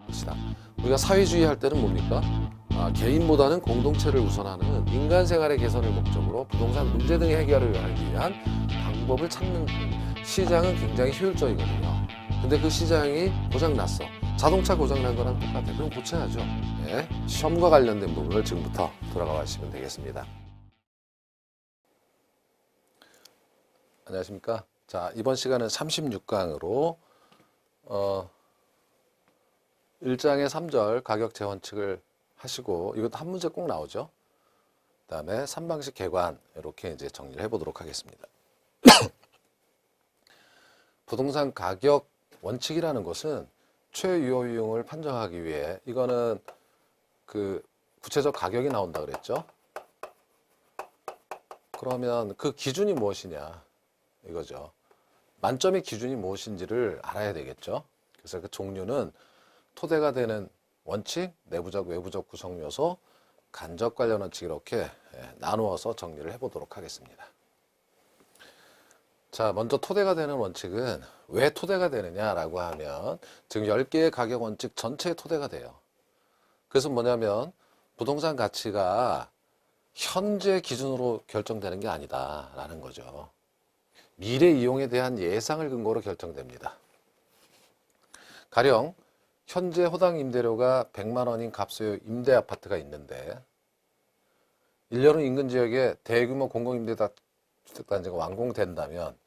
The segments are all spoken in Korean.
것이다. 우리가 사회주의 할 때는 뭡니까? 개인보다는 공동체를 우선하는 인간 생활의 개선을 목적으로 부동산 문제 등의 해결을 하기 위한 방법을 찾는 시장은 굉장히 효율적이거든요. 근데 그 시장이 고장났어. 자동차 고장난 거랑 똑같아. 그럼 고쳐야죠. 네. 시험과 관련된 부분을 지금부터 들어가 보시면 되겠습니다. 안녕하십니까. 자, 이번 시간은 36강으로 1장의 3절 가격 재원칙을 하시고, 이것도 한 문제 꼭 나오죠. 그 다음에 3방식 계관, 이렇게 이제 정리를 해보도록 하겠습니다. 부동산 가격 원칙이라는 것은 최유효비용을 판정하기 위해, 이거는 그 구체적 가격이 나온다 그랬죠. 그러면 그 기준이 무엇이냐 이거죠. 만점의 기준이 무엇인지를 알아야 되겠죠. 그래서 그 종류는 토대가 되는 원칙, 내부적, 외부적 구성 요소, 간접 관련 원칙, 이렇게 나누어서 정리를 해보도록 하겠습니다. 자, 먼저 토대가 되는 원칙은 왜 토대가 되느냐라고 하면 지금 10개의 가격 원칙 전체의 토대가 돼요. 그래서 뭐냐면 부동산 가치가 현재 기준으로 결정되는 게 아니다라는 거죠. 미래 이용에 대한 예상을 근거로 결정됩니다. 가령 현재 호당 임대료가 100만 원인 값의 임대 아파트가 있는데 1년 후 인근 지역에 대규모 공공임대주택단지가 완공된다면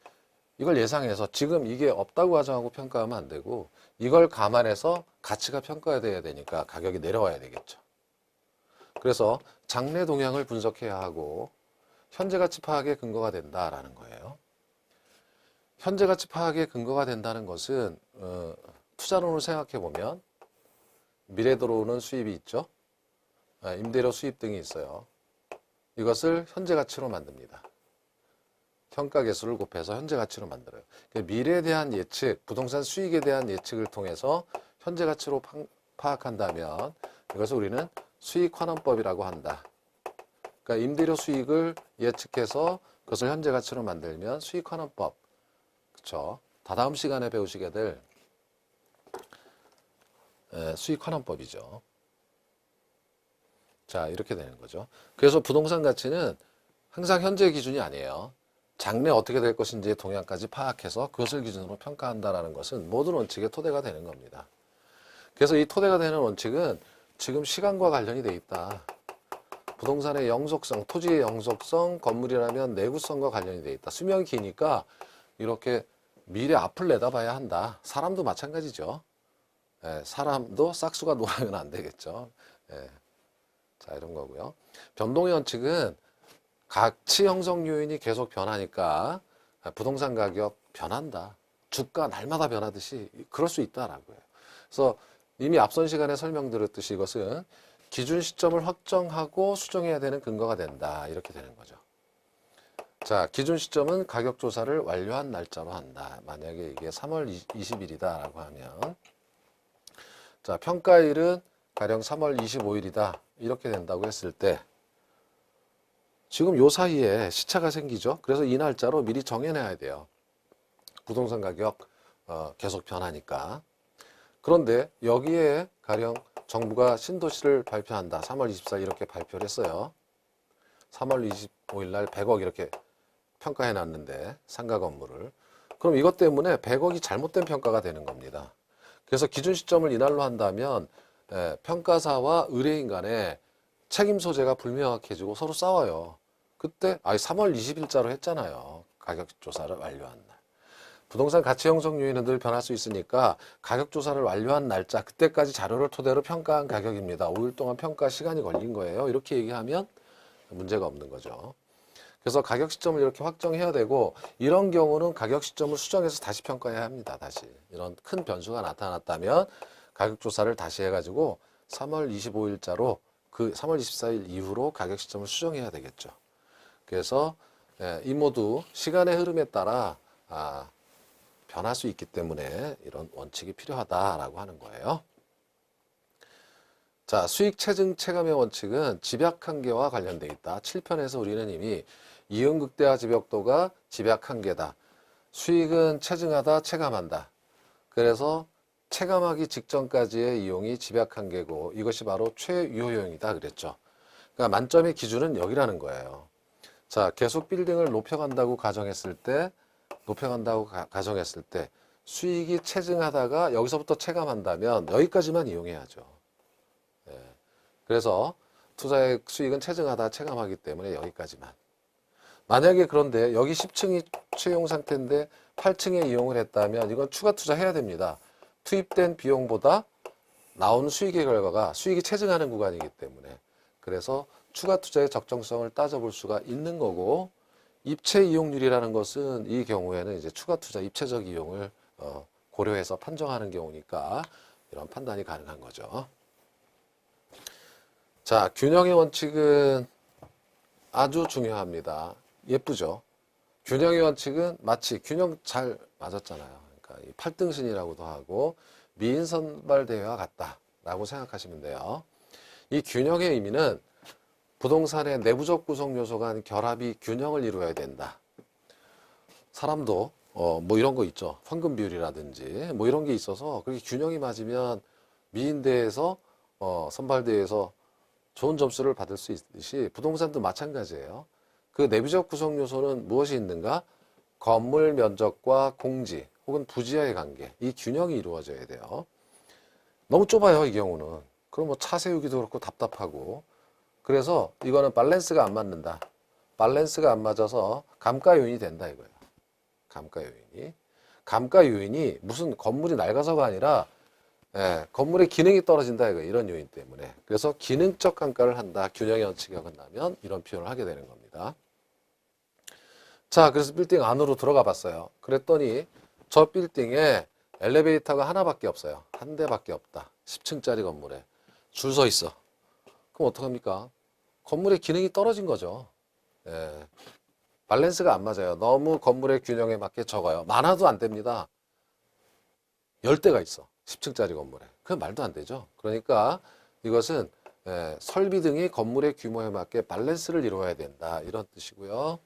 이걸 예상해서 지금 이게 없다고 가정하고 평가하면 안 되고 이걸 감안해서 가치가 평가돼야 되니까 가격이 내려와야 되겠죠. 그래서 장래 동향을 분석해야 하고 현재 가치 파악의 근거가 된다라는 거예요. 현재 가치 파악의 근거가 된다는 것은 투자론을 생각해 보면 미래 들어오는 수입이 있죠. 임대료 수입 등이 있어요. 이것을 현재 가치로 만듭니다. 평가 개수를 곱해서 현재 가치로 만들어요. 미래에 대한 예측, 부동산 수익에 대한 예측을 통해서 현재 가치로 파악한다면 이것을 우리는 수익 환원법이라고 한다. 그러니까 임대료 수익을 예측해서 그것을 현재 가치로 만들면 수익 환원법. 그렇죠? 다다음 시간에 배우시게 될 수익 환원법이죠. 자, 이렇게 되는 거죠. 그래서 부동산 가치는 항상 현재 기준이 아니에요. 장래 어떻게 될 것인지의 동향까지 파악해서 그것을 기준으로 평가한다는 것은 모든 원칙의 토대가 되는 겁니다. 그래서 이 토대가 되는 원칙은 지금 시간과 관련이 돼 있다. 부동산의 영속성, 토지의 영속성, 건물이라면 내구성과 관련이 돼 있다. 수명이 기니까 이렇게 미래 앞을 내다봐야 한다. 사람도 마찬가지죠. 사람도 싹수가 노라면 안 되겠죠. 자, 이런 거고요. 변동의 원칙은 가치 형성 요인이 계속 변하니까 부동산 가격 변한다. 주가 날마다 변하듯이 그럴 수 있다라고요. 그래서 이미 앞선 시간에 설명드렸듯이 이것은 기준 시점을 확정하고 수정해야 되는 근거가 된다. 이렇게 되는 거죠. 자, 기준 시점은 가격 조사를 완료한 날짜로 한다. 만약에 이게 3월 20일이다라고 하면, 자, 평가일은 가령 3월 25일이다. 이렇게 된다고 했을 때 지금 요 사이에 시차가 생기죠. 그래서 이 날짜로 미리 정해놔야 돼요. 부동산 가격 계속 변하니까. 그런데 여기에 가령 정부가 신도시를 발표한다. 3월 24일 이렇게 발표를 했어요. 3월 25일 날 100억 이렇게 평가해 놨는데 상가 건물을. 그럼 이것 때문에 100억이 잘못된 평가가 되는 겁니다. 그래서 기준 시점을 이날로 한다면 평가사와 의뢰인 간에 책임 소재가 불명확해지고 서로 싸워요. 그때 3월 20일자로 했잖아요. 가격 조사를 완료한 날. 부동산 가치 형성 요인은 늘 변할 수 있으니까 가격 조사를 완료한 날짜, 그때까지 자료를 토대로 평가한 가격입니다. 5일 동안 평가 시간이 걸린 거예요. 이렇게 얘기하면 문제가 없는 거죠. 그래서 가격 시점을 이렇게 확정해야 되고, 이런 경우는 가격 시점을 수정해서 다시 평가해야 합니다. 다시 이런 큰 변수가 나타났다면 가격 조사를 다시 해가지고 3월 25일자로 그 3월 24일 이후로 가격 시점을 수정해야 되겠죠. 그래서 이 모두 시간의 흐름에 따라 변할 수 있기 때문에 이런 원칙이 필요하다라고 하는 거예요. 자, 수익 체증 체감의 원칙은 집약 한계와 관련돼 있다. 7편에서 우리는 이미 이윤극대화 집약도가 집약 한계다. 수익은 체증하다, 체감한다. 그래서 체감하기 직전까지의 이용이 집약한계고 이것이 바로 최유효용이다 그랬죠. 그러니까 만점의 기준은 여기라는 거예요. 자, 계속 빌딩을 높여간다고 가정했을 때 수익이 체증하다가 여기서부터 체감한다면 여기까지만 이용해야죠. 예. 그래서 투자의 수익은 체증하다 체감하기 때문에 여기까지만. 만약에 그런데 여기 10층이 최용 상태인데 8층에 이용을 했다면 이건 추가 투자해야 됩니다. 투입된 비용보다 나온 수익의 결과가 수익이 체증하는 구간이기 때문에. 그래서 추가 투자의 적정성을 따져볼 수가 있는 거고, 입체 이용률이라는 것은 이 경우에는 이제 추가 투자 입체적 이용을 고려해서 판정하는 경우니까 이런 판단이 가능한 거죠. 자, 균형의 원칙은 아주 중요합니다. 예쁘죠? 균형의 원칙은 마치 균형 잘 맞았잖아요. 그러니까 이 8등신이라고도 하고 미인 선발 대회와 같다라고 생각하시면 돼요. 이 균형의 의미는 부동산의 내부적 구성 요소 간 결합이 균형을 이루어야 된다. 사람도 뭐 이런 거 있죠. 황금 비율이라든지 뭐 이런 게 있어서 그렇게 균형이 맞으면 미인대에서 선발대에서 좋은 점수를 받을 수 있듯이 부동산도 마찬가지예요. 그 내부적 구성 요소는 무엇이 있는가? 건물 면적과 공지 혹은 부지와의 관계, 이 균형이 이루어져야 돼요. 너무 좁아요, 이 경우는. 그럼 뭐 차 세우기도 그렇고 답답하고. 그래서 이거는 밸런스가 안 맞는다. 밸런스가 안 맞아서 감가 요인이 된다 이거예요. 감가 요인이. 감가 요인이 무슨 건물이 낡아서가 아니라 건물의 기능이 떨어진다 이거 이런 요인 때문에. 그래서 기능적 감가를 한다. 균형의 원칙이 어긋나면 이런 표현을 하게 되는 겁니다. 자, 그래서 빌딩 안으로 들어가 봤어요. 그랬더니 저 빌딩에 엘리베이터가 하나밖에 없어요. 한 대밖에 없다. 10층짜리 건물에 줄 서 있어. 그럼 어떡합니까? 건물의 기능이 떨어진 거죠. 밸런스가 안 맞아요. 너무 건물의 균형에 맞게 적어요. 많아도 안 됩니다. 10대가 있어. 10층짜리 건물에. 그건 말도 안 되죠. 그러니까 이것은 설비 등이 건물의 규모에 맞게 밸런스를 이루어야 된다. 이런 뜻이고요.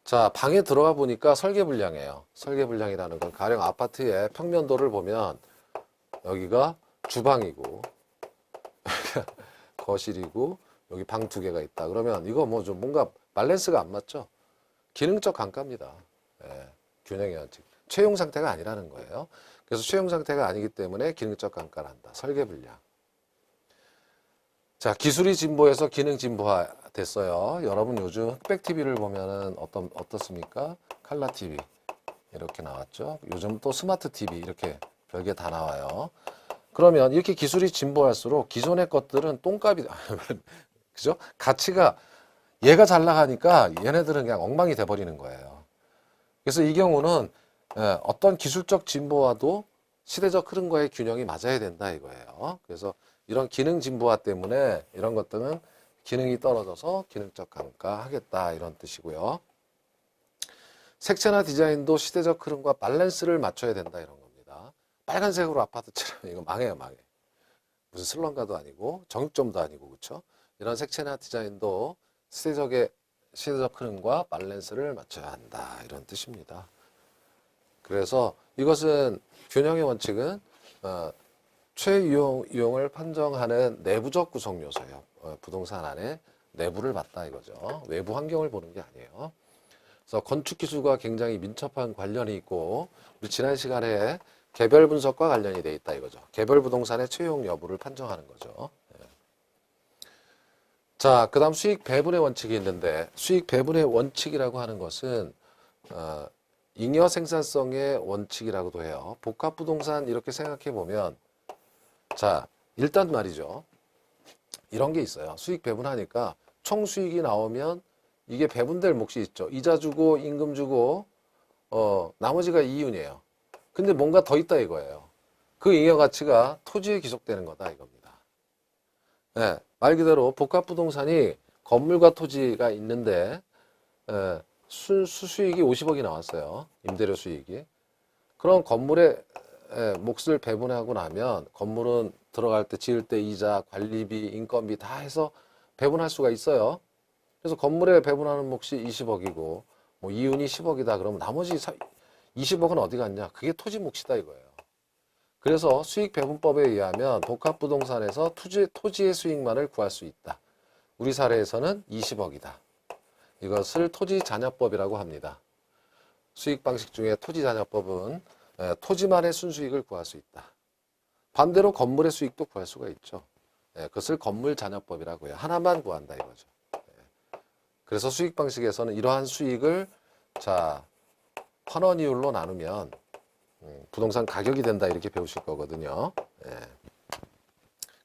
자, 방에 들어가 보니까 설계불량이에요. 설계불량이라는 건 가령 아파트의 평면도를 보면 여기가 주방이고 거실이고 여기 방 2개가 있다. 그러면 이거 뭐 좀 뭔가 밸런스가 안 맞죠? 기능적 감가입니다. 균형의 원칙. 최용 상태가 아니라는 거예요. 그래서 최용 상태가 아니기 때문에 기능적 감가를 한다. 설계불량. 자, 기술이 진보해서 기능 진보화 됐어요. 여러분 요즘 흑백 TV를 보면은 어떻습니까? 칼라 TV 이렇게 나왔죠. 요즘 또 스마트 TV 이렇게 별게 다 나와요. 그러면 이렇게 기술이 진보할수록 기존의 것들은 똥값이 그죠? 가치가 얘가 잘 나가니까 얘네들은 그냥 엉망이 돼버리는 거예요. 그래서 이 경우는 어떤 기술적 진보와도 시대적 흐름과의 균형이 맞아야 된다 이거예요. 그래서 이런 기능 진보화 때문에 이런 것들은 기능이 떨어져서 기능적 감가하겠다 이런 뜻이고요. 색채나 디자인도 시대적 흐름과 밸런스를 맞춰야 된다 이런 겁니다. 빨간색으로 아파트 칠하면 이거 망해요, 망해. 무슨 슬럼가도 아니고 정육점도 아니고 그렇죠? 이런 색채나 디자인도 시대적 흐름과 밸런스를 맞춰야 한다 이런 뜻입니다. 그래서 이것은 균형의 원칙은 최유용을 판정하는 내부적 구성 요소예요. 부동산 안에 내부를 봤다 이거죠. 외부 환경을 보는 게 아니에요. 그래서 건축 기술과 굉장히 민첩한 관련이 있고 우리 지난 시간에 개별 분석과 관련이 돼 있다 이거죠. 개별 부동산의 최유용 여부를 판정하는 거죠. 자, 그다음 수익 배분의 원칙이 있는데 수익 배분의 원칙이라고 하는 것은 잉여 생산성의 원칙이라고도 해요. 복합 부동산 이렇게 생각해 보면 자, 일단 말이죠. 이런 게 있어요. 수익 배분하니까 총 수익이 나오면 이게 배분될 몫이 있죠. 이자 주고 임금 주고 나머지가 이윤이에요. 근데 뭔가 더 있다 이거예요. 그 잉여 가치가 토지에 기속되는 거다 이겁니다. 네, 말 그대로 복합 부동산이 건물과 토지가 있는데 수익이 50억이 나왔어요. 임대료 수익이. 그럼 건물의 몫을 배분하고 나면 건물은 들어갈 때 지을 때 이자, 관리비, 인건비 다 해서 배분할 수가 있어요. 그래서 건물에 배분하는 몫이 20억이고 뭐 이윤이 10억이다 그러면 나머지 20억은 어디 갔냐? 그게 토지 몫이다 이거예요. 그래서 수익 배분법에 의하면 복합부동산에서 토지의 수익만을 구할 수 있다. 우리 사례에서는 20억이다. 이것을 토지잔여법이라고 합니다. 수익 방식 중에 토지잔여법은 토지만의 순수익을 구할 수 있다. 반대로 건물의 수익도 구할 수가 있죠. 그것을 건물잔여법이라고 해요. 하나만 구한다 이거죠. 그래서 수익 방식에서는 이러한 수익을 환원이율로 나누면 부동산 가격이 된다 이렇게 배우실 거거든요.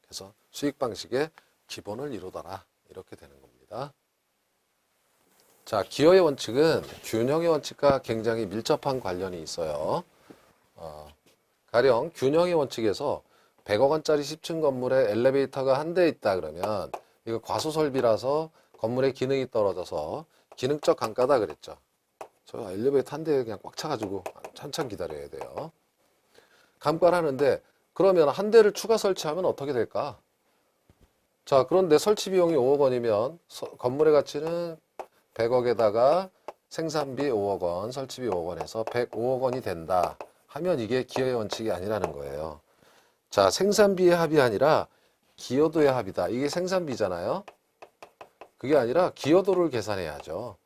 그래서 수익 방식의 기본을 이루더라 이렇게 되는 겁니다. 자, 기여의 원칙은 균형의 원칙과 굉장히 밀접한 관련이 있어요. 가령 균형의 원칙에서 100억 원짜리 10층 건물에 엘리베이터가 한 대 있다 그러면 이거 과소 설비라서 건물의 기능이 떨어져서 기능적 감가다 그랬죠. 저 엘리베이터 한 대 그냥 꽉 차가지고 한참 기다려야 돼요. 감가를 하는데 그러면 한 대를 추가 설치하면 어떻게 될까? 자, 그런데 설치 비용이 5억 원이면 건물의 가치는 100억에다가 생산비 5억 원, 설치비 5억 원에서 105억 원이 된다 하면 이게 기여의 원칙이 아니라는 거예요. 자, 생산비의 합이 아니라 기여도의 합이다. 이게 생산비잖아요. 그게 아니라 기여도를 계산해야죠.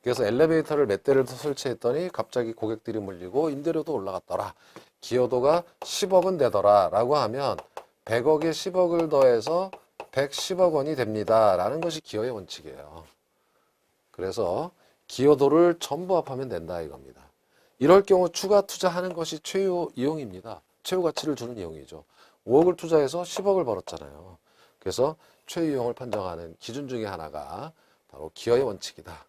그래서 엘리베이터를 몇 대를 설치했더니 갑자기 고객들이 몰리고 임대료도 올라갔더라. 기여도가 10억은 되더라 라고 하면 100억에 10억을 더해서 110억 원이 됩니다 라는 것이 기여의 원칙이에요. 그래서 기여도를 전부 합하면 된다 이겁니다. 이럴 경우 추가 투자하는 것이 최후 이용입니다. 최후 가치를 주는 이용이죠. 5억을 투자해서 10억을 벌었잖아요. 그래서 최후 이용을 판정하는 기준 중에 하나가 바로 기여의 원칙이다.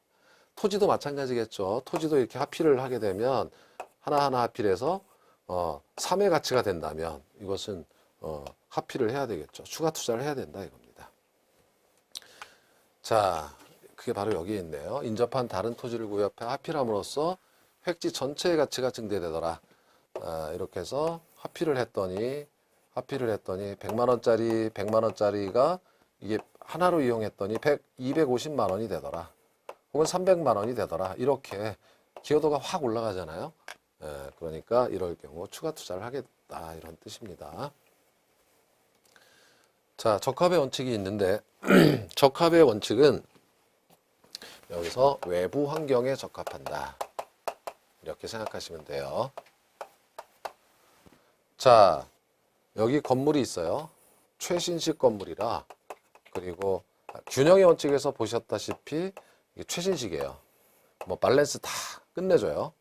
토지도 마찬가지겠죠. 토지도 이렇게 합필을 하게 되면 하나하나 합필해서 3의 가치가 된다면 이것은 합필을 해야 되겠죠. 추가 투자를 해야 된다 이겁니다. 자, 그게 바로 여기에 있네요. 인접한 다른 토지를 구입해 합필함으로써 획지 전체의 가치가 증대되더라. 이렇게 해서 합필을 했더니 100만 원짜리가 이게 하나로 이용했더니 250만 원이 되더라. 혹은 300만 원이 되더라. 이렇게 기여도가 확 올라가잖아요. 그러니까 이럴 경우 추가 투자를 하겠다 이런 뜻입니다. 자, 적합의 원칙이 있는데 적합의 원칙은 여기서 외부 환경에 적합한다. 이렇게 생각하시면 돼요. 자, 여기 건물이 있어요. 최신식 건물이라 그리고 균형의 원칙에서 보셨다시피 이게 최신식이에요. 뭐 밸런스 다 끝내줘요.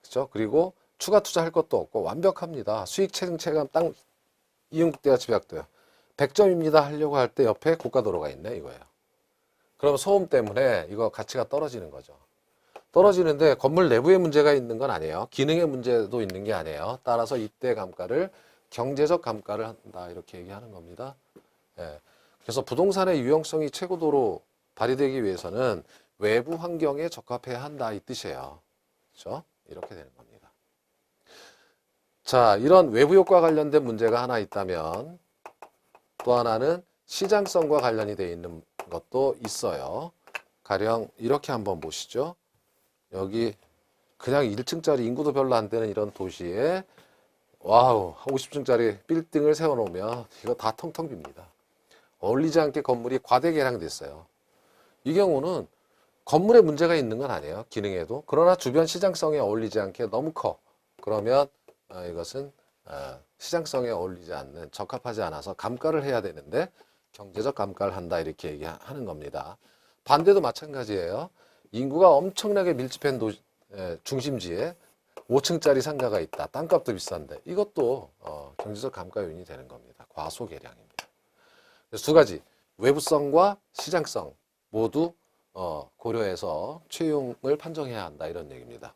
그렇죠? 그리고 추가 투자할 것도 없고 완벽합니다. 수익 체증 체감 딱 이용국대가 집약돼요. 100점입니다 하려고 할 때 옆에 고가도로가 있네 이거예요. 그럼 소음 때문에 이거 가치가 떨어지는 거죠. 떨어지는데 건물 내부에 문제가 있는 건 아니에요. 기능의 문제도 있는 게 아니에요. 따라서 이때 감가를 경제적 감가를 한다 이렇게 얘기하는 겁니다. 그래서 부동산의 유용성이 최고도로 발휘되기 위해서는 외부 환경에 적합해야 한다 이 뜻이에요. 그렇죠? 이렇게 되는 겁니다. 자, 이런 외부 효과 관련된 문제가 하나 있다면 또 하나는 시장성과 관련이 되어 있는 것도 있어요. 가령 이렇게 한번 보시죠. 여기 그냥 1층짜리 인구도 별로 안 되는 이런 도시에 와우 50층짜리 빌딩을 세워놓으면 이거 다 텅텅 빕니다. 어울리지 않게 건물이 과대 개량됐어요. 이 경우는 건물에 문제가 있는 건 아니에요. 기능에도. 그러나 주변 시장성에 어울리지 않게 너무 커. 그러면 이것은 시장성에 어울리지 않는 적합하지 않아서 감가를 해야 되는데 경제적 감가를 한다 이렇게 얘기하는 겁니다. 반대도 마찬가지예요. 인구가 엄청나게 밀집한 중심지에 5층짜리 상가가 있다. 땅값도 비싼데 이것도 경제적 감가 요인이 되는 겁니다. 과소개량입니다. 그래서 두 가지 외부성과 시장성 모두 고려해서 채용을 판정해야 한다 이런 얘기입니다.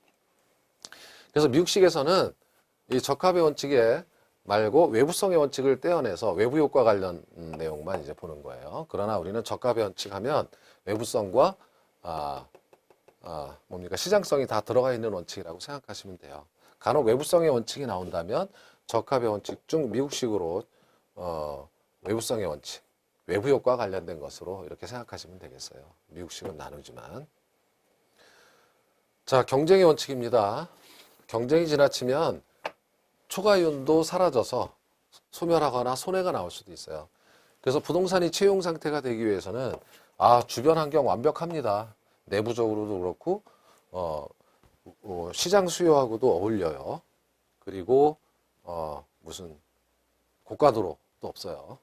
그래서 미국식에서는 이 적합의 원칙에 말고 외부성의 원칙을 떼어내서 외부 효과 관련 내용만 이제 보는 거예요. 그러나 우리는 적합의 원칙 하면 외부성과 시장성이 다 들어가 있는 원칙이라고 생각하시면 돼요. 간혹 외부성의 원칙이 나온다면 적합의 원칙 중 미국식으로 외부성의 원칙, 외부 효과 관련된 것으로 이렇게 생각하시면 되겠어요. 미국식은 나누지만. 자, 경쟁의 원칙입니다. 경쟁이 지나치면 초과이윤도 사라져서 소멸하거나 손해가 나올 수도 있어요. 그래서 부동산이 채용 상태가 되기 위해서는 주변 환경 완벽합니다. 내부적으로도 그렇고 시장 수요하고도 어울려요. 그리고 무슨 고가도로도 없어요.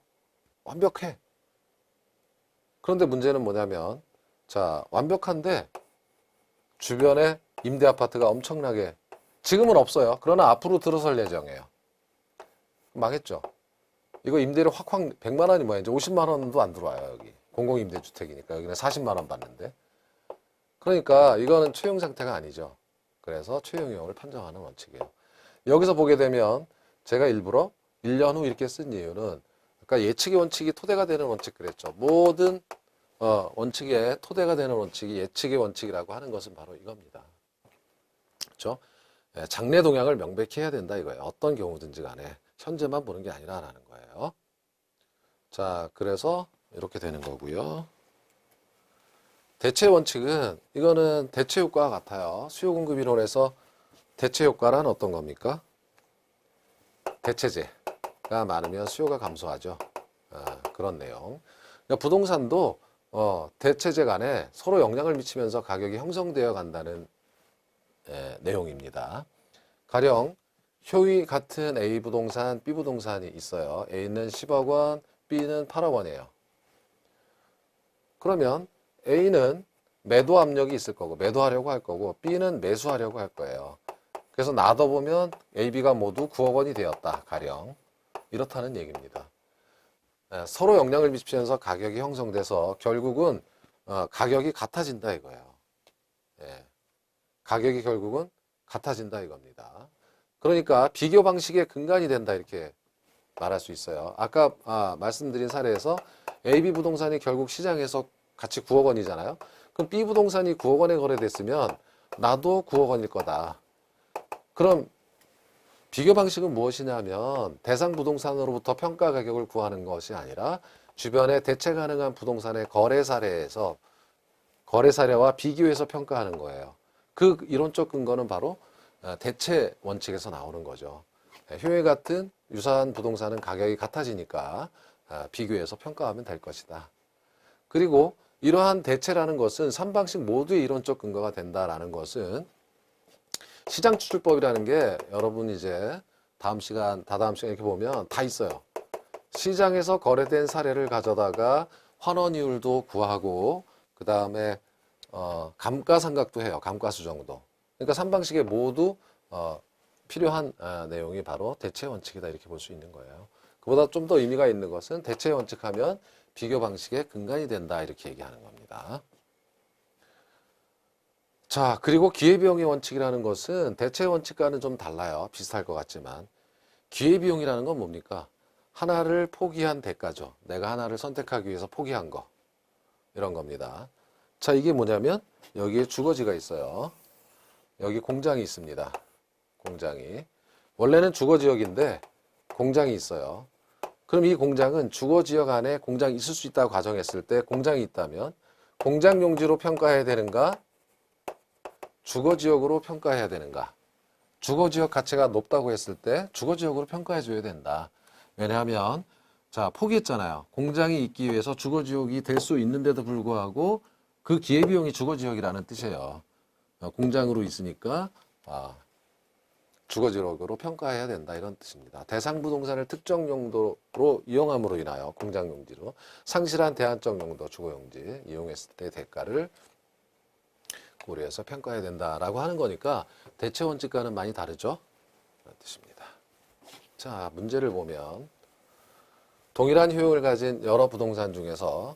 완벽해. 그런데 문제는 뭐냐면 완벽한데 주변에 임대 아파트가 엄청나게 지금은 없어요. 그러나 앞으로 들어설 예정이에요. 망했죠. 이거 임대료 확 100만 원이 뭐야. 이제 50만 원도 안 들어와요. 여기 공공임대주택이니까 여기는 40만 원 받는데. 그러니까 이거는 채용 상태가 아니죠. 그래서 채용형을 판정하는 원칙이에요. 여기서 보게 되면 제가 일부러 1년 후 이렇게 쓴 이유는 아까 예측의 원칙이 토대가 되는 원칙 그랬죠. 모든 원칙의 토대가 되는 원칙이 예측의 원칙이라고 하는 것은 바로 이겁니다. 그렇죠? 장래 동향을 명백히 해야 된다 이거예요. 어떤 경우든지 간에 현재만 보는 게 아니라라는 거예요. 자, 그래서 이렇게 되는 거고요. 대체 원칙은 이거는 대체 효과와 같아요. 수요 공급 이론에서 대체 효과란 어떤 겁니까? 대체재가 많으면 수요가 감소하죠. 그런 내용. 그러니까 부동산도 대체재 간에 서로 영향을 미치면서 가격이 형성되어 간다는 내용입니다. 가령 효의 같은 A 부동산, B 부동산이 있어요. A는 10억 원, B는 8억 원이에요. 그러면 A는 매도 압력이 있을 거고 매도하려고 할 거고 B는 매수하려고 할 거예요. 그래서 놔둬보면 A, B가 모두 9억 원이 되었다. 가령 이렇다는 얘기입니다. 서로 영향을 미치면서 가격이 형성돼서 결국은 가격이 같아진다 이거예요. 가격이 결국은 같아진다 이겁니다. 그러니까 비교 방식의 근간이 된다 이렇게 말할 수 있어요. 아까 말씀드린 사례에서 AB 부동산이 결국 시장에서 같이 9억 원이잖아요. 그럼 B 부동산이 9억 원에 거래됐으면 나도 9억 원일 거다. 그럼 비교 방식은 무엇이냐면 대상 부동산으로부터 평가 가격을 구하는 것이 아니라 주변에 대체 가능한 부동산의 거래 사례에서 거래 사례와 비교해서 평가하는 거예요. 그 이론적 근거는 바로 대체 원칙에서 나오는 거죠. 효의 같은 유사한 부동산은 가격이 같아지니까 비교해서 평가하면 될 것이다. 그리고 이러한 대체라는 것은 3방식 모두의 이론적 근거가 된다라는 것은 시장 추출법이라는 게 여러분 이제 다다음 시간 이렇게 보면 다 있어요. 시장에서 거래된 사례를 가져다가 환원이율도 구하고 그 다음에 감가상각도 해요. 감가수정도. 그러니까 3방식에 모두 필요한 내용이 바로 대체 원칙이다 이렇게 볼 수 있는 거예요. 그보다 좀 더 의미가 있는 것은 대체 원칙하면 비교 방식의 근간이 된다 이렇게 얘기하는 겁니다. 자, 그리고 기회비용의 원칙이라는 것은 대체 원칙과는 좀 달라요. 비슷할 것 같지만 기회비용이라는 건 뭡니까? 하나를 포기한 대가죠. 내가 하나를 선택하기 위해서 포기한 거 이런 겁니다. 자, 이게 뭐냐면 여기에 주거지가 있어요. 여기 공장이 있습니다. 공장이 원래는 주거지역인데 공장이 있어요. 그럼 이 공장은 주거지역 안에 공장이 있을 수 있다고 가정했을 때 공장이 있다면 공장 용지로 평가해야 되는가? 주거지역으로 평가해야 되는가? 주거지역 가치가 높다고 했을 때 주거지역으로 평가해 줘야 된다. 왜냐하면 자, 포기했잖아요. 공장이 있기 위해서 주거지역이 될 수 있는데도 불구하고 그 기회비용이 주거지역이라는 뜻이에요. 공장으로 있으니까 주거지역으로 평가해야 된다 이런 뜻입니다. 대상 부동산을 특정 용도로 이용함으로 인하여 공장 용지로 상실한 대안적 용도 주거 용지 이용했을 때 대가를 고려해서 평가해야 된다라고 하는 거니까 대체 원칙과는 많이 다르죠? 그런 뜻입니다. 자, 문제를 보면 동일한 효용을 가진 여러 부동산 중에서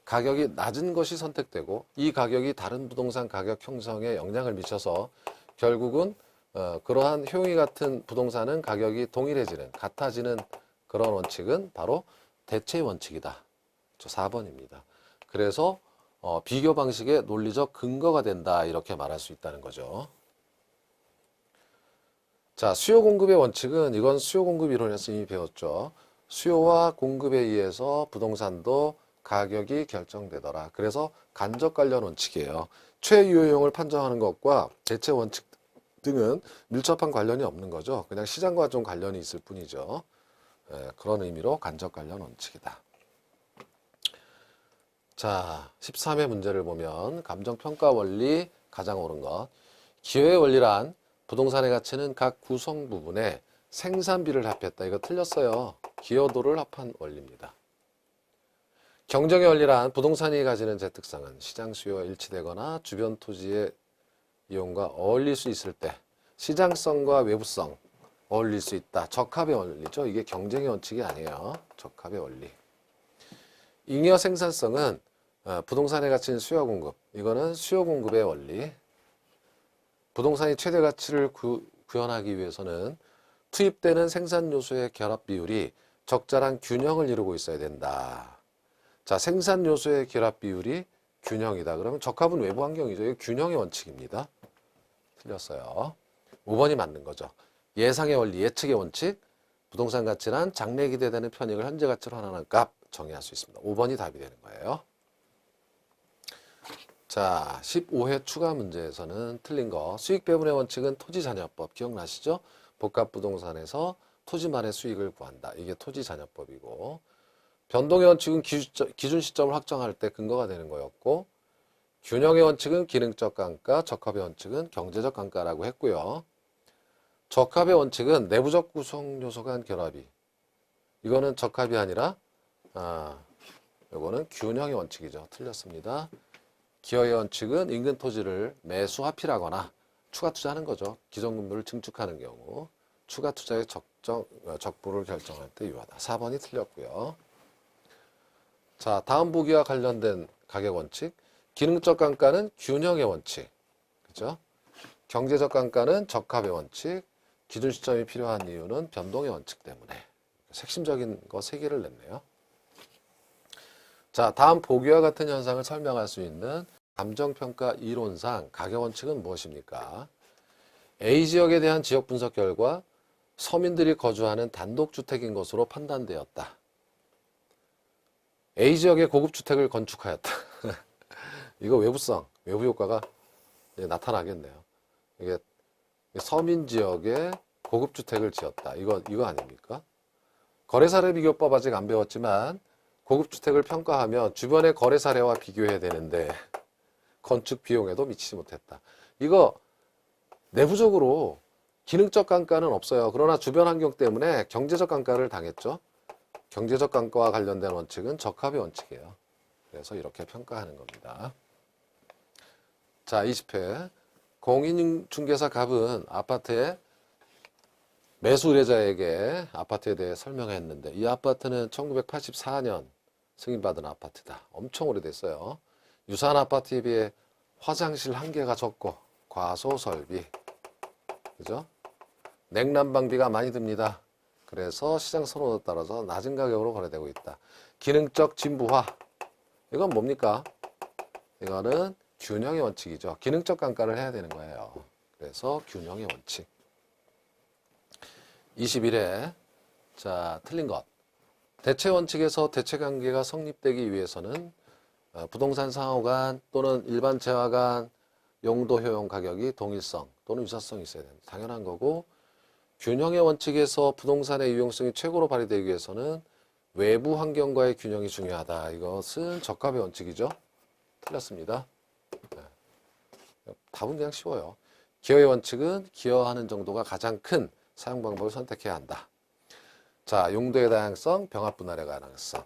가격이 낮은 것이 선택되고 이 가격이 다른 부동산 가격 형성에 영향을 미쳐서 결국은 그러한 효용이 같은 부동산은 가격이 동일해지는 같아지는 그런 원칙은 바로 대체 원칙이다. 4번입니다. 그래서 비교 방식의 논리적 근거가 된다 이렇게 말할 수 있다는 거죠. 자, 수요 공급의 원칙은 이건 수요 공급 이론에서 이미 배웠죠. 수요와 공급에 의해서 부동산도 가격이 결정되더라. 그래서 간접 관련 원칙이에요. 최유효용을 판정하는 것과 대체 원칙 등은 밀접한 관련이 없는 거죠. 그냥 시장과 좀 관련이 있을 뿐이죠. 그런 의미로 간접 관련 원칙이다. 자, 13회 문제를 보면 감정평가 원리 가장 옳은 것. 기여의 원리란 부동산의 가치는 각 구성 부분의 생산비를 합했다. 이거 틀렸어요. 기여도를 합한 원리입니다. 경쟁의 원리란 부동산이 가지는 재특성은 시장 수요와 일치되거나 주변 토지의 이용과 어울릴 수 있을 때 시장성과 외부성 어울릴 수 있다. 적합의 원리죠. 이게 경쟁의 원칙이 아니에요. 적합의 원리. 잉여 생산성은 부동산의 가치는 수요 공급. 이거는 수요 공급의 원리. 부동산이 최대 가치를 구현하기 위해서는 투입되는 생산 요소의 결합 비율이 적절한 균형을 이루고 있어야 된다. 자, 생산 요소의 결합 비율이 균형이다. 그러면 적합은 외부 환경이죠. 이게 균형의 원칙입니다. 틀렸어요. 5번이 맞는 거죠. 예상의 원리, 예측의 원칙. 부동산 가치란 장래 기대되는 편익을 현재 가치로 환원하는 값 정의할 수 있습니다. 5번이 답이 되는 거예요. 자, 15회 추가 문제에서는 틀린 거. 수익 배분의 원칙은 토지잔여법 기억나시죠? 복합부동산에서 토지만의 수익을 구한다. 이게 토지잔여법이고, 변동의 원칙은 기준 시점을 확정할 때 근거가 되는 거였고, 균형의 원칙은 기능적 감가, 적합의 원칙은 경제적 감가라고 했고요. 적합의 원칙은 내부적 구성 요소 간 결합이. 이거는 적합이 아니라 이거는 균형의 원칙이죠. 틀렸습니다. 기여의 원칙은 인근 토지를 매수 합필하거나 추가 투자하는 거죠. 기존 건물을 증축하는 경우 추가 투자의 적부를 결정할 때 유효하다. 4번이 틀렸고요. 자, 다음 보기와 관련된 가격 원칙. 기능적 감가는 균형의 원칙. 그죠? 경제적 감가는 적합의 원칙. 기준 시점이 필요한 이유는 변동의 원칙 때문에. 핵심적인 거 3개를 냈네요. 자, 다음 보기와 같은 현상을 설명할 수 있는 감정평가 이론상 가격 원칙은 무엇입니까? A 지역에 대한 지역 분석 결과 서민들이 거주하는 단독주택인 것으로 판단되었다. A 지역에 고급주택을 건축하였다. 이거 외부성, 외부 효과가 나타나겠네요. 이게 서민 지역에 고급주택을 지었다. 이거 아닙니까? 거래사례 비교법 아직 안 배웠지만 고급주택을 평가하면 주변의 거래 사례와 비교해야 되는데 건축 비용에도 미치지 못했다. 이거 내부적으로 기능적 감가는 없어요. 그러나 주변 환경 때문에 경제적 감가를 당했죠. 경제적 감가와 관련된 원칙은 적합의 원칙이에요. 그래서 이렇게 평가하는 겁니다. 자, 20회. 공인중개사 갑은 아파트의 매수 의뢰자에게 아파트에 대해 설명했는데 이 아파트는 1984년 승인받은 아파트다. 엄청 오래됐어요. 유사한 아파트에 비해 화장실 1개가 적고 과소 설비, 그죠? 냉난방비가 많이 듭니다. 그래서 시장 선호도에 따라서 낮은 가격으로 거래되고 있다. 기능적 진부화. 이건 뭡니까? 이거는 균형의 원칙이죠. 기능적 감가를 해야 되는 거예요. 그래서 균형의 원칙. 21회. 자, 틀린 것. 대체 원칙에서 대체 관계가 성립되기 위해서는 부동산 상호 간 또는 일반 재화 간 용도 효용 가격이 동일성 또는 유사성이 있어야 됩니다. 당연한 거고, 균형의 원칙에서 부동산의 유용성이 최고로 발휘되기 위해서는 외부 환경과의 균형이 중요하다. 이것은 적합의 원칙이죠. 틀렸습니다. 답은 그냥 쉬워요. 기여의 원칙은 기여하는 정도가 가장 큰 사용 방법을 선택해야 한다. 자, 용도의 다양성, 병합 분할의 가능성.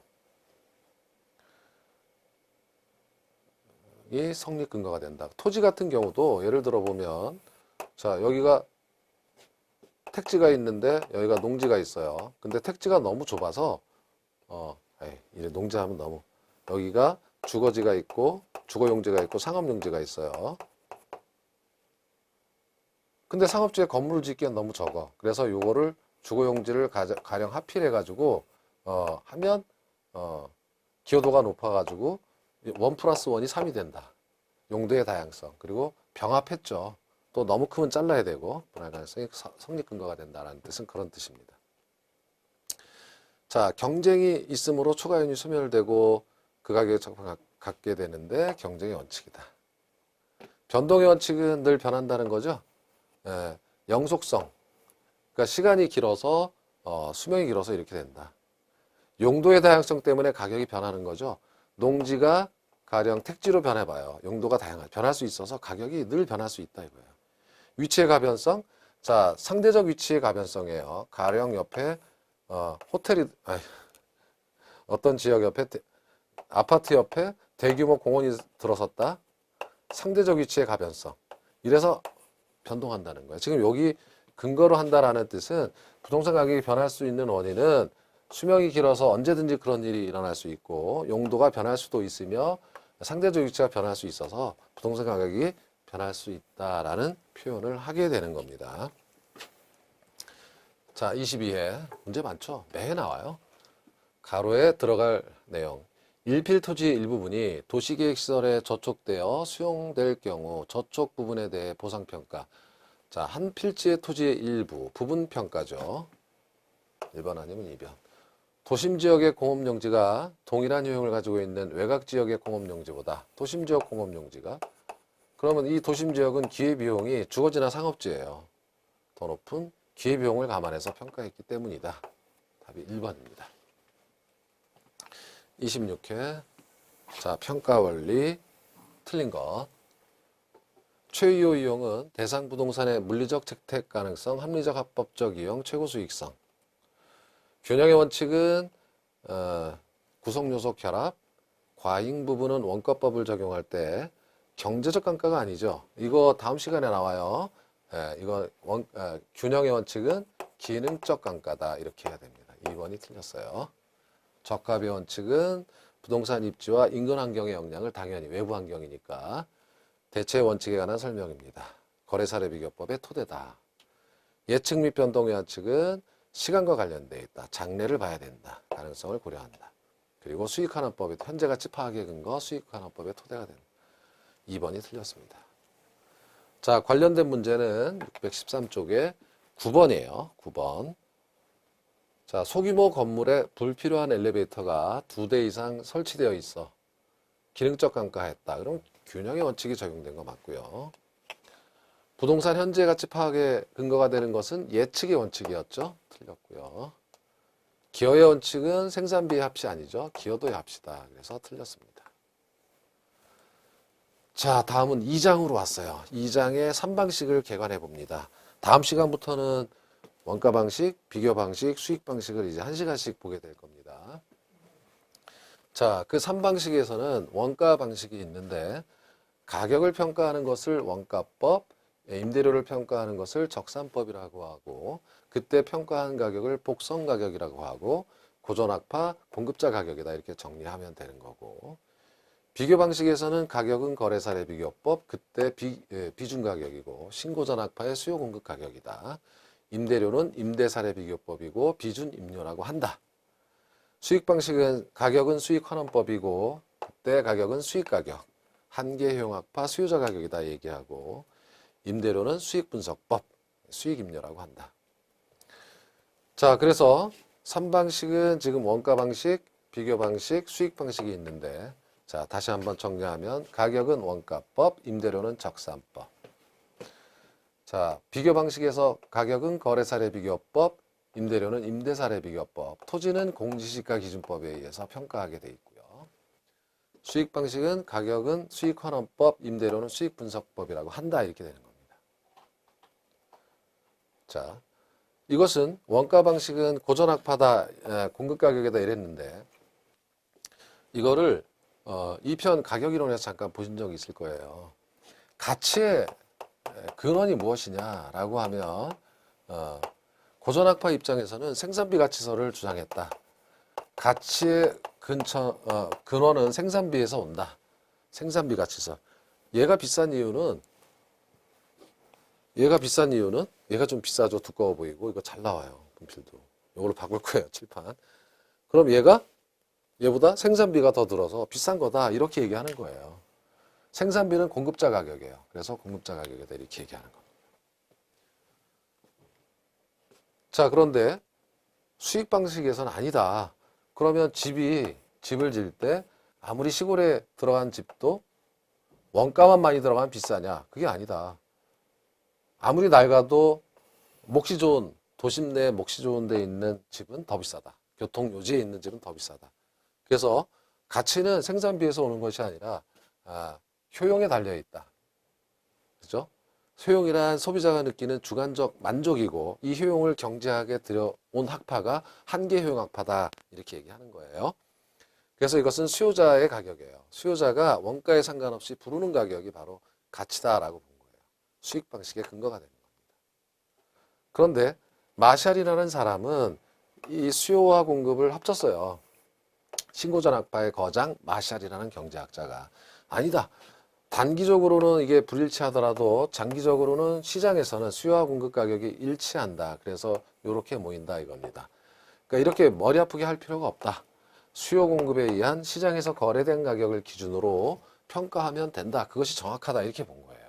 이 성립 근거가 된다. 토지 같은 경우도 예를 들어 보면, 자, 여기가 택지가 있는데 여기가 농지가 있어요. 근데 택지가 너무 좁아서 이제 농지하면 너무, 여기가 주거지가 있고 주거용지가 있고 상업용지가 있어요. 근데 상업지에 건물을 짓기엔 너무 적어. 그래서 요거를 주거용지를 가령 합필해 가지고 하면 기여도가 높아 가지고 1+1이 3이 된다. 용도의 다양성. 그리고 병합했죠. 또 너무 크면 잘라야 되고 분할 가능성이 성립 근거가 된다는 뜻은 그런 뜻입니다. 자, 경쟁이 있으므로 초과이윤이 소멸되고 그 가격에 갖게 되는데 경쟁의 원칙이다. 변동의 원칙은 늘 변한다는 거죠. 영속성, 그러니까 시간이 길어서 수명이 길어서 이렇게 된다. 용도의 다양성 때문에 가격이 변하는 거죠. 농지가 가령 택지로 변해봐요. 용도가 변할 수 있어서 가격이 늘 변할 수 있다 이거예요. 위치의 가변성, 자 상대적 위치의 가변성이에요. 가령 옆에 호텔이 어떤 지역 옆에 아파트 옆에 대규모 공원이 들어섰다. 상대적 위치의 가변성. 이래서 변동한다는 거예요. 지금 여기 근거로 한다라는 뜻은 부동산 가격이 변할 수 있는 원인은 수명이 길어서 언제든지 그런 일이 일어날 수 있고 용도가 변할 수도 있으며 상대적 위치가 변할 수 있어서 부동산 가격이 변할 수 있다라는 표현을 하게 되는 겁니다. 자, 22회 문제 많죠? 매해 나와요. 가로에 들어갈 내용. 일필 토지의 일부분이 도시계획시설에 저촉되어 수용될 경우 저촉 부분에 대해 보상평가. 자, 한 필지의 토지의 일부, 부분평가죠. 1번 아니면 2번. 도심지역의 공업용지가 동일한 효용을 가지고 있는 외곽지역의 공업용지보다 도심지역 공업용지가 그러면 이 도심지역은 기회비용이 주거지나 상업지예요. 더 높은 기회비용을 감안해서 평가했기 때문이다. 답이 1번입니다. 26회 자 평가원리 틀린 것 최유효 이용은 대상 부동산의 물리적 채택 가능성, 합리적 합법적 이용, 최고 수익성. 균형의 원칙은 구성요소 결합, 과잉 부분은 원가법을 적용할 때 경제적 감가가 아니죠. 이거 다음 시간에 나와요. 이거 균형의 원칙은 기능적 감가다 이렇게 해야 됩니다. 2번이 틀렸어요. 적합의 원칙은 부동산 입지와 인근 환경의 영향을 당연히 외부 환경이니까 대체 원칙에 관한 설명입니다. 거래사례 비교법의 토대다. 예측 및 변동의 원칙은 시간과 관련되어 있다. 장래를 봐야 된다. 가능성을 고려한다. 그리고 수익환원법의 현재 가치 파악의 근거 수익환원법의 토대가 된다. 2번이 틀렸습니다. 자, 관련된 문제는 613쪽에 9번이에요. 9번. 자, 소규모 건물에 불필요한 엘리베이터가 2대 이상 설치되어 있어. 기능적 감가했다. 그럼 균형의 원칙이 적용된 거 맞고요. 부동산 현재 가치 파악의 근거가 되는 것은 예측의 원칙이었죠. 틀렸고요. 기여의 원칙은 생산비의 합이 아니죠. 기여도의 합이다. 그래서 틀렸습니다. 자, 다음은 2장으로 왔어요. 2장의 3방식을 개관해 봅니다. 다음 시간부터는 원가 방식, 비교 방식, 수익 방식을 이제 1시간씩 보게 될 겁니다. 자, 그 3방식에서는 원가 방식이 있는데 가격을 평가하는 것을 원가법, 임대료를 평가하는 것을 적산법이라고 하고 그때 평가한 가격을 복선 가격이라고 하고 고전악파, 공급자 가격이다 이렇게 정리하면 되는 거고 비교 방식에서는 가격은 거래사례 비교법, 그때 비중 가격이고 신고전악파의 수요 공급 가격이다. 임대료는 임대사례 비교법이고 비준 임료라고 한다. 수익 방식은 가격은 수익환원법이고 그때 가격은 수익가격, 한계효용악파 수요자 가격이다 얘기하고 임대료는 수익분석법, 수익임료라고 한다. 자, 그래서 3방식은 지금 원가 방식, 비교 방식, 수익 방식이 있는데 자, 다시 한번 정리하면 가격은 원가법, 임대료는 적산법. 자, 비교 방식에서 가격은 거래사례 비교법, 임대료는 임대사례 비교법, 토지는 공시지가 기준법에 의해서 평가하게 돼 있고요. 수익 방식은 가격은 수익환원법, 임대료는 수익분석법이라고 한다 이렇게 되는 겁니다. 자, 이것은 원가 방식은 고전악파다, 공급가격이다 이랬는데 이거를 이 편 가격이론에서 잠깐 보신 적이 있을 거예요. 가치의 근원이 무엇이냐라고 하면 고전악파 입장에서는 생산비 가치설을 주장했다. 가치의 근원은 생산비에서 온다. 생산비 가치설. 얘가 비싼 이유는 얘가 좀 비싸죠. 두꺼워 보이고 이거 잘 나와요. 분필도. 이걸로 바꿀 거예요. 칠판. 그럼 얘보다 생산비가 더 들어서 비싼 거다. 이렇게 얘기하는 거예요. 생산비는 공급자 가격이에요. 그래서 공급자 가격이다. 이렇게 얘기하는 겁니다. 자, 그런데 수익 방식에서는 아니다. 그러면 집을 지을 때 아무리 시골에 들어간 집도 원가만 많이 들어가면 비싸냐? 그게 아니다. 아무리 낡아도 몫이 좋은, 도심 내에 몫이 좋은 데 있는 집은 더 비싸다. 교통 요지에 있는 집은 더 비싸다. 그래서 가치는 생산비에서 오는 것이 아니라 효용에 달려 있다. 그죠? 효용이란 소비자가 느끼는 주관적 만족이고 이 효용을 경제학에 들여온 학파가 한계 효용 학파다. 이렇게 얘기하는 거예요. 그래서 이것은 수요자의 가격이에요. 수요자가 원가에 상관없이 부르는 가격이 바로 가치다라고 본 거예요. 수익 방식의 근거가 되는 겁니다. 그런데 마샬이라는 사람은 이 수요와 공급을 합쳤어요. 신고전 학파의 거장 마샬이라는 경제학자가 아니다. 단기적으로는 이게 불일치하더라도 장기적으로는 시장에서는 수요와 공급 가격이 일치한다. 그래서 이렇게 모인다 이겁니다. 그러니까 이렇게 머리 아프게 할 필요가 없다. 수요 공급에 의한 시장에서 거래된 가격을 기준으로 평가하면 된다. 그것이 정확하다. 이렇게 본 거예요.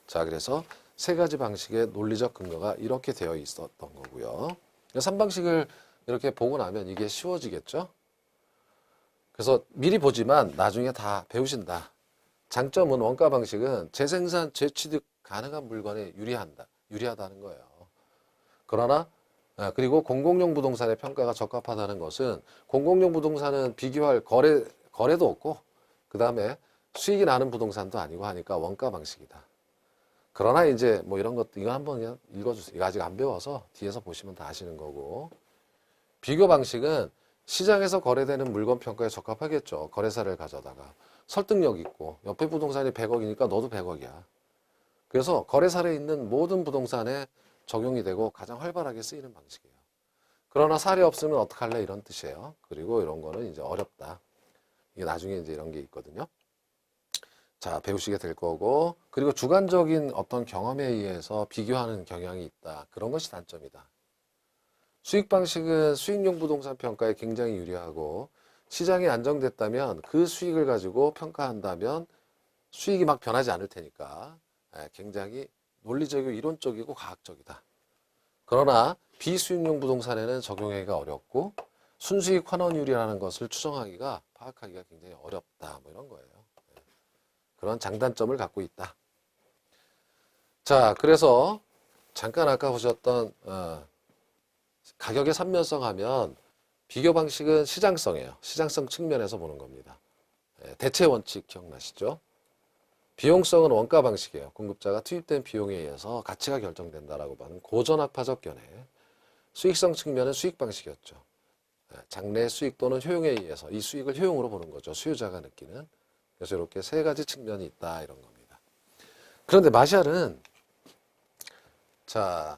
자, 그래서 세 가지 방식의 논리적 근거가 이렇게 되어 있었던 거고요. 3방식을 이렇게 보고 나면 이게 쉬워지겠죠? 그래서 미리 보지만 나중에 다 배우신다. 장점은 원가 방식은 재생산, 재취득 가능한 물건에 유리하다는 거예요. 그러나 그리고 공공용 부동산의 평가가 적합하다는 것은 공공용 부동산은 비교할 거래도 없고 그 다음에 수익이 나는 부동산도 아니고 하니까 원가 방식이다. 그러나 이제 뭐 이런 것도 이거 한번 읽어주세요. 이거 아직 안 배워서 뒤에서 보시면 다 아시는 거고. 비교 방식은 시장에서 거래되는 물건 평가에 적합하겠죠. 거래사를 가져다가 설득력 있고 옆에 부동산이 100억이니까 너도 100억이야. 그래서 거래사에 있는 모든 부동산에 적용이 되고 가장 활발하게 쓰이는 방식이에요. 그러나 사례 없으면 어떡할래 이런 뜻이에요. 그리고 이런 거는 이제 어렵다. 이게 나중에 이제 이런 게 있거든요. 자, 배우시게 될 거고, 그리고 주관적인 어떤 경험에 의해서 비교하는 경향이 있다. 그런 것이 단점이다. 수익 방식은 수익용 부동산 평가에 굉장히 유리하고 시장이 안정됐다면 그 수익을 가지고 평가한다면 수익이 막 변하지 않을 테니까 굉장히 논리적이고 이론적이고 과학적이다. 그러나 비수익용 부동산에는 적용하기가 어렵고 순수익 환원율이라는 것을 추정하기가 파악하기가 굉장히 어렵다. 뭐 이런 거예요. 그런 장단점을 갖고 있다. 자, 그래서 잠깐 아까 보셨던 가격의 삼면성 하면 비교 방식은 시장성이에요. 시장성 측면에서 보는 겁니다. 대체 원칙 기억나시죠? 비용성은 원가 방식이에요. 공급자가 투입된 비용에 의해서 가치가 결정된다라고 하는 고전학파적 견해. 수익성 측면은 수익 방식이었죠. 장래 수익 또는 효용에 의해서 이 수익을 효용으로 보는 거죠. 수요자가 느끼는. 그래서 이렇게 세 가지 측면이 있다 이런 겁니다. 그런데 마샬은 자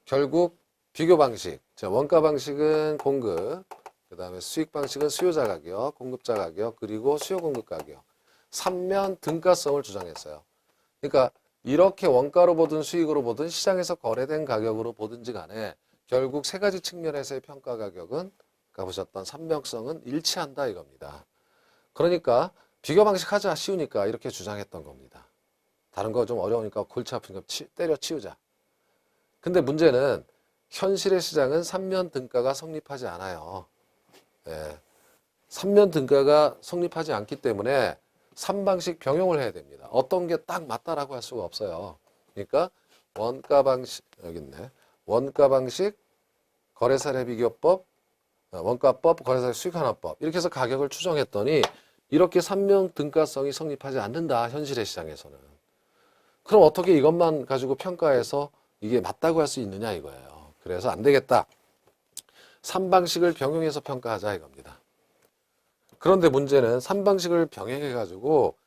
결국 비교 방식, 자 원가 방식은 공급, 그 다음에 수익 방식은 수요자 가격, 공급자 가격, 그리고 수요 공급 가격, 삼면 등가성을 주장했어요. 그러니까 이렇게 원가로 보든 수익으로 보든 시장에서 거래된 가격으로 보든지 간에 결국 세 가지 측면에서의 평가 가격은 아까 보셨던 삼명성은 일치한다 이겁니다. 그러니까 비교 방식 하자 쉬우니까 이렇게 주장했던 겁니다. 다른 거 좀 어려우니까 골치 아프니까 때려 치우자. 근데 문제는 현실의 시장은 삼면 등가가 성립하지 않아요. 예. 삼면 등가가 성립하지 않기 때문에 3방식 병용을 해야 됩니다. 어떤 게 딱 맞다라고 할 수가 없어요. 그러니까 원가 방식 여기 있네. 원가 방식, 거래사례 비교법, 원가법, 거래사례 수익환원법 이렇게 해서 가격을 추정했더니 이렇게 삼면 등가성이 성립하지 않는다. 현실의 시장에서는. 그럼 어떻게 이것만 가지고 평가해서 이게 맞다고 할 수 있느냐 이거예요. 그래서 안 되겠다. 3방식을 병용해서 평가하자 이겁니다. 그런데 문제는 3방식을 병행해가지고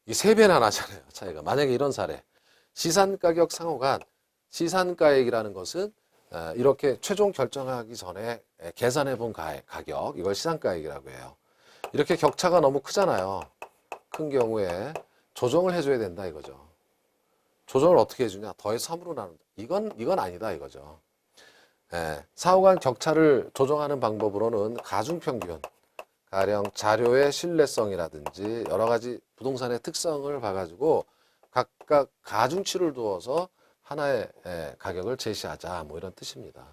이 3배나 나잖아요. 차이가. 만약에 이런 사례. 시산가격 상호간, 시산가액이라는 것은 이렇게 최종 결정하기 전에 계산해 본 가격, 이걸 시산가액이라고 해요. 이렇게 격차가 너무 크잖아요. 큰 경우에 조정을 해줘야 된다 이거죠. 조정을 어떻게 해주냐? 더해서 3으로 나눈다. 이건 아니다 이거죠. 상호간 격차를 조정하는 방법으로는 가중평균, 가령 자료의 신뢰성이라든지 여러 가지 부동산의 특성을 봐가지고 각각 가중치를 두어서 하나의 가격을 제시하자 뭐 이런 뜻입니다.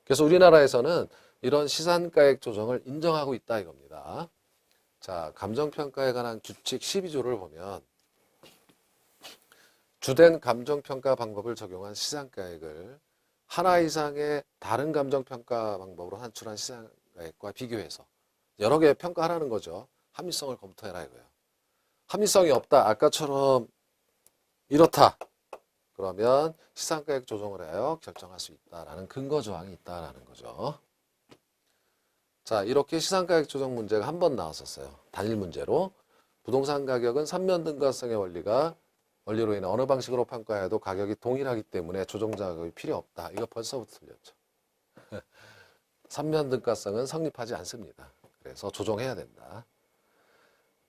그래서 우리나라에서는 이런 시산가액 조정을 인정하고 있다 이겁니다. 자, 감정평가에 관한 규칙 12조를 보면 주된 감정평가 방법을 적용한 시장가액을 하나 이상의 다른 감정평가 방법으로 산출한 시장가액과 비교해서 여러 개 평가하라는 거죠. 합리성을 검토해라 이거예요. 합리성이 없다. 아까처럼 이렇다. 그러면 시장가액 조정을 하여 결정할 수 있다라는 근거 조항이 있다라는 거죠. 자, 이렇게 시장가액 조정 문제가 한 번 나왔었어요. 단일 문제로. 부동산 가격은 삼면 등가성의 원리로 인해 어느 방식으로 평가해도 가격이 동일하기 때문에 조정 작업이 필요 없다. 이거 벌써부터 틀렸죠. 삼면 등가성은 성립하지 않습니다. 그래서 조정해야 된다.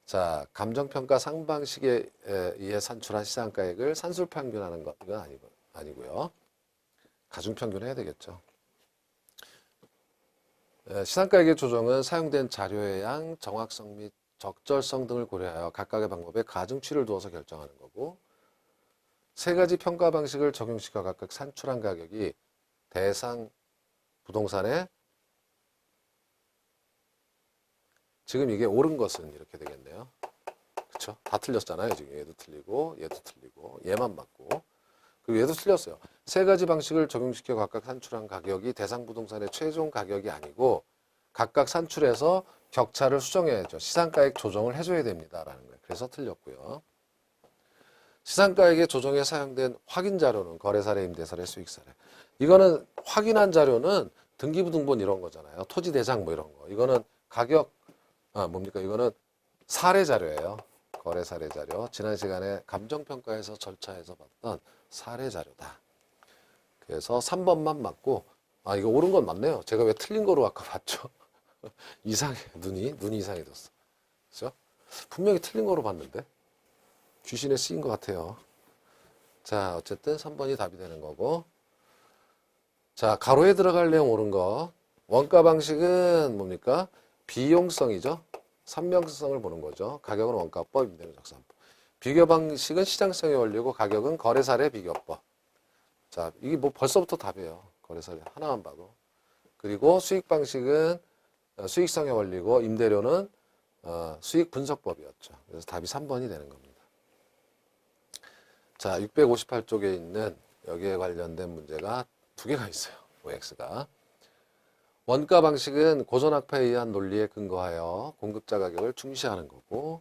자, 감정평가 상방식에 의해 산출한 시장가액을 산술평균하는 것 이건 아니고요. 가중평균해야 되겠죠. 시장가액의 조정은 사용된 자료의 양, 정확성 및 적절성 등을 고려하여 각각의 방법에 가중치를 두어서 결정하는 거고, 세 가지 평가 방식을 적용시켜 각각 산출한 가격이 대상 부동산에 지금 이게 옳은 것은 이렇게 되겠네요. 그쵸? 다 틀렸잖아요. 지금 얘도 틀리고 얘도 틀리고 얘만 맞고 그리고 얘도 틀렸어요. 세 가지 방식을 적용시켜 각각 산출한 가격이 대상 부동산의 최종 가격이 아니고 각각 산출해서 격차를 수정해야죠. 시장가액 조정을 해줘야 됩니다라는 거예요. 그래서 틀렸고요. 시장가액의 조정에 사용된 확인 자료는 거래사례, 임대사례, 수익사례. 이거는 확인한 자료는 등기부등본 이런 거잖아요. 토지대장 뭐 이런 거. 이거는 가격 뭡니까? 이거는 사례 자료예요. 거래 사례 자료. 지난 시간에 감정평가에서 절차에서 봤던 사례 자료다. 그래서 3번만 맞고 이거 옳은 건 맞네요. 제가 왜 틀린 거로 아까 봤죠? 이상해. 눈이 이상해졌어. 그렇죠? 분명히 틀린 거로 봤는데 귀신에 쓰인 것 같아요. 자, 어쨌든 3번이 답이 되는 거고. 자, 가로에 들어갈 내용 옳은 거. 원가 방식은 뭡니까? 비용성이죠. 선명성을 보는 거죠. 가격은 원가법, 임대료 적산법. 비교 방식은 시장성의 원리고 가격은 거래사례 비교법. 자, 이게 뭐 벌써부터 답이에요. 거래사례 하나만 봐도. 그리고 수익 방식은 수익성의 원리고 임대료는 수익 분석법이었죠. 그래서 답이 3번이 되는 겁니다. 자, 658쪽에 있는 여기에 관련된 문제가 두 개가 있어요. OX가. 원가 방식은 고전학파에 의한 논리에 근거하여 공급자 가격을 중시하는 거고,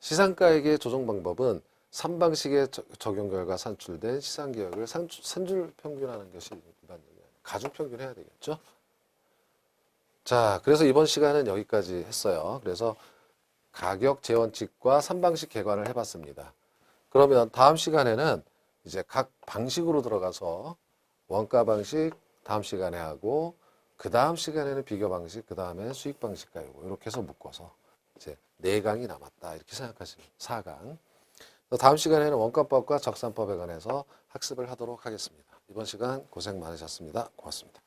시장가액의 조정 방법은 3방식의 적용 결과 산출된 시장가격을 산출 평균하는 것이 일반적이에요. 가중 평균해야 되겠죠. 자, 그래서 이번 시간은 여기까지 했어요. 그래서 가격 재원칙과 3방식 개관을 해봤습니다. 그러면 다음 시간에는 이제 각 방식으로 들어가서 원가 방식 다음 시간에 하고, 그 다음 시간에는 비교 방식, 그 다음에 수익 방식 가이고 이렇게 해서 묶어서 이제 4강이 남았다 이렇게 생각하시면 4강. 다음 시간에는 원가법과 적산법에 관해서 학습을 하도록 하겠습니다. 이번 시간 고생 많으셨습니다. 고맙습니다.